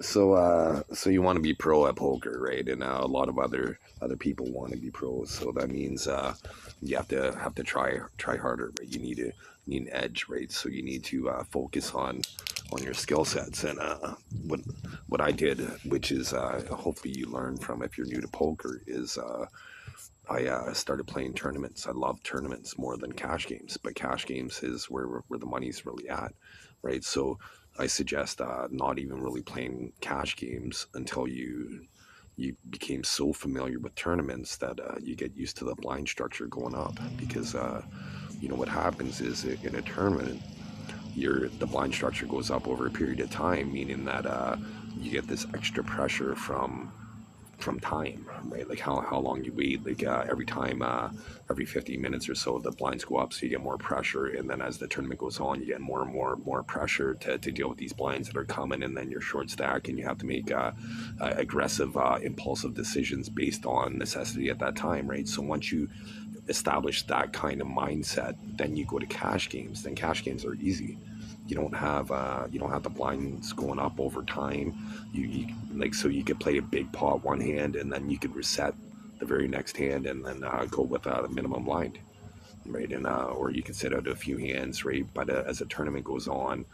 So you want to be pro at poker, right? And a lot of other people want to be pros. So that means you have to try harder, right? You need an edge, right? So you need to focus on your skill sets. And what what I did, which is hopefully you learn from if you're new to poker, is I started playing tournaments. I love tournaments more than cash games, but cash games is where the money's really at, right? So I suggest not even really playing cash games until you became so familiar with tournaments that you get used to the blind structure going up. Because you know what happens is in a tournament, the blind structure goes up over a period of time, meaning that you get this extra pressure from time, right? Like how long you wait. Like every time, every 15 minutes or so, the blinds go up, so you get more pressure. And then as the tournament goes on, you get more and more pressure to deal with these blinds that are coming. And then you're short stack, and you have to make aggressive, impulsive decisions based on necessity at that time, right? So once you establish that kind of mindset, then you go to cash games. Then cash games are easy. You don't have the blinds going up over time. You like, so you could play a big pot one hand, and then you could reset the very next hand, and then go with a minimum blind, right? And or you could sit out a few hands, right? But as the tournament goes on,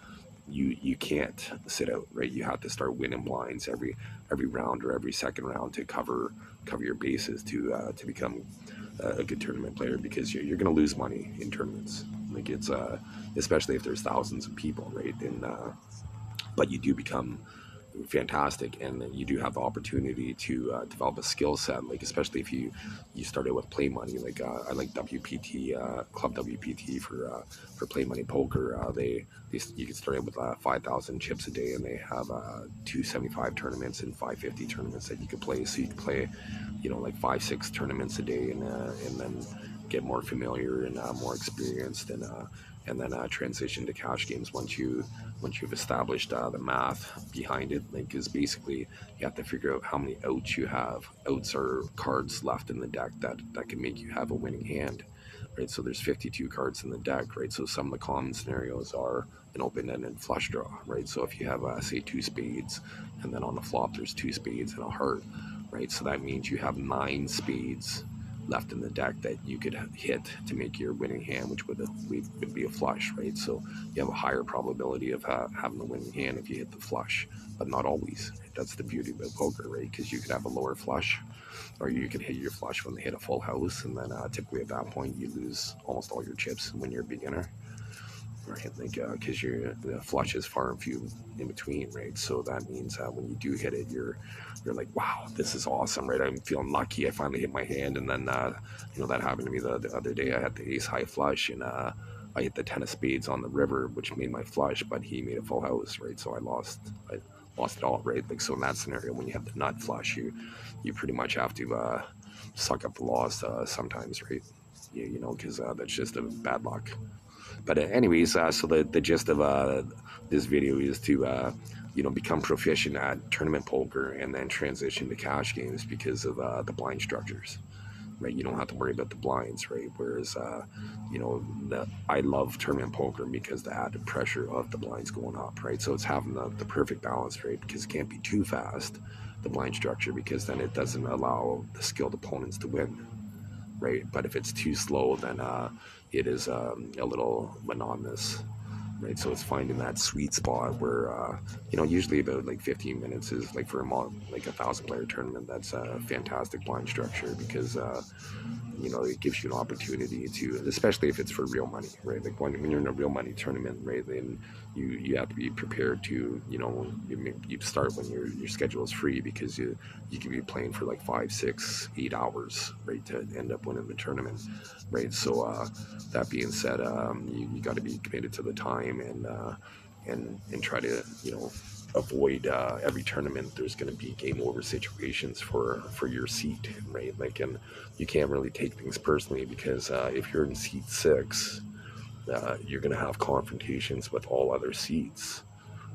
you can't sit out, right? You have to start winning blinds every round or every second round to cover your bases to become a good tournament player, because you're going to lose money in tournaments. Like it's especially if there's thousands of people, right? And but you do become fantastic, and you do have the opportunity to develop a skill set, like especially if you started with play money. Like I like WPT, Club WPT for play money poker. They you can start with 5,000 chips a day, and they have 275 tournaments and 550 tournaments that you could play. So you can play, like 5 6 tournaments a day, and then get more familiar and more experienced, and then transition to cash games once you've established the math behind it. Like, is basically you have to figure out how many outs you have. Outs are cards left in the deck that can make you have a winning hand, right? So there's 52 cards in the deck, right? So some of the common scenarios are an open-ended flush draw, right? So if you have say two spades, and then on the flop there's two spades and a heart, right? So that means you have nine spades left in the deck that you could hit to make your winning hand, which would be a flush, right? So you have a higher probability of having a winning hand if you hit the flush, but not always. That's the beauty about poker, right? Because you could have a lower flush, or you could hit your flush when they hit a full house, and then typically at that point you lose almost all your chips when you're a beginner, right? Like because the flush is far and few in between, right? So that means when you do hit it, you're like, wow, this is awesome, right? I'm feeling lucky. I finally hit my hand, and then that happened to me the other day. I had the ace high flush, and I hit the ten of spades on the river, which made my flush, but he made a full house, right? So I lost it all, right? Like, so in that scenario, when you have the nut flush, you pretty much have to suck up the loss sometimes, right? Because that's just a bad luck. But anyways, so the gist of this video is to become proficient at tournament poker, and then transition to cash games because of the blind structures, right? You don't have to worry about the blinds, right? Whereas I love tournament poker because the added pressure of the blinds going up, right? So it's having the perfect balance, right? Because it can't be too fast, the blind structure, because then it doesn't allow the skilled opponents to win, right? But if it's too slow, then it is a little monotonous, right? So it's finding that sweet spot where usually about like 15 minutes is like for like 1,000 player tournament. That's a fantastic blind structure, because it gives you an opportunity to, especially if it's for real money, right? Like when you're in a real money tournament, right? Then you have to be prepared to, you start when your schedule is free, because you could be playing for like 5 6 8 hours, right, to end up winning the tournament, right? So that being said, you got to be committed to the time, and try to avoid every tournament. There's going to be game over situations for your seat, right? Like, and you can't really take things personally, because if you're in seat six, you're going to have confrontations with all other seats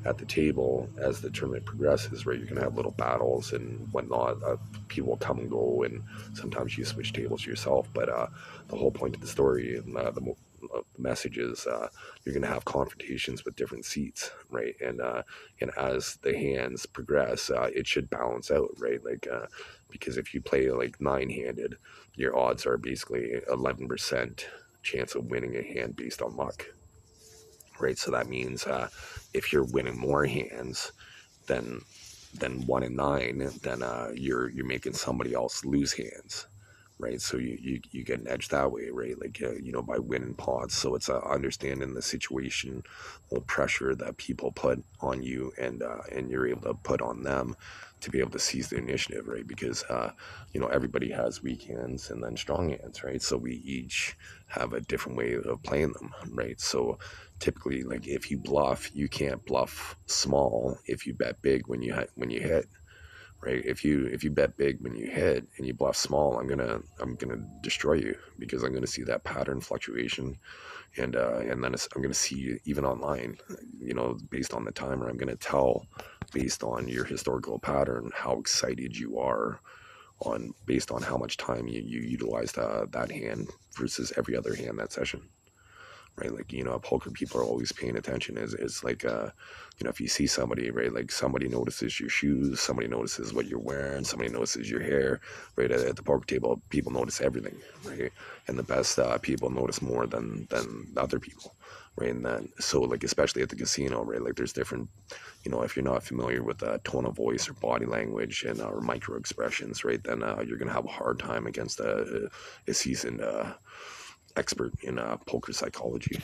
at the table as the tournament progresses, right? You're going to have little battles and whatnot. People will come and go, and sometimes you switch tables yourself. But the whole point of the story, and the message is you're going to have confrontations with different seats, right? And as the hands progress, it should balance out, right? Because if you play like nine-handed, your odds are basically 11% chance of winning a hand based on luck, right? So that means if you're winning more hands than 1 in 9, then you're making somebody else lose hands, right? So you get an edge that way, right? By winning pots. So it's understanding the situation, or pressure that people put on you, and you're able to put on them to be able to seize the initiative, right? Because everybody has weak hands and then strong hands, right? So we each have a different way of playing them, right? So typically, like if you bluff, you can't bluff small if you bet big when you hit, right? If you bet big when you hit and you bluff small, I'm gonna destroy you, because I'm gonna see that pattern fluctuation, and then I'm gonna see, even online, based on the timer, I'm gonna tell based on your historical pattern how excited you are on based on how much time you utilized that hand versus every other hand that session, right? Poker people are always paying attention. Is like if you see somebody, right, like somebody notices your shoes, somebody notices what you're wearing, somebody notices your hair, right? At the poker table, people notice everything, right? And the best people notice more than other people, right? And then, so like, especially at the casino, right, like there's different, if you're not familiar with tone of voice or body language and or micro expressions, right, then you're gonna have a hard time against a seasoned expert in poker psychology.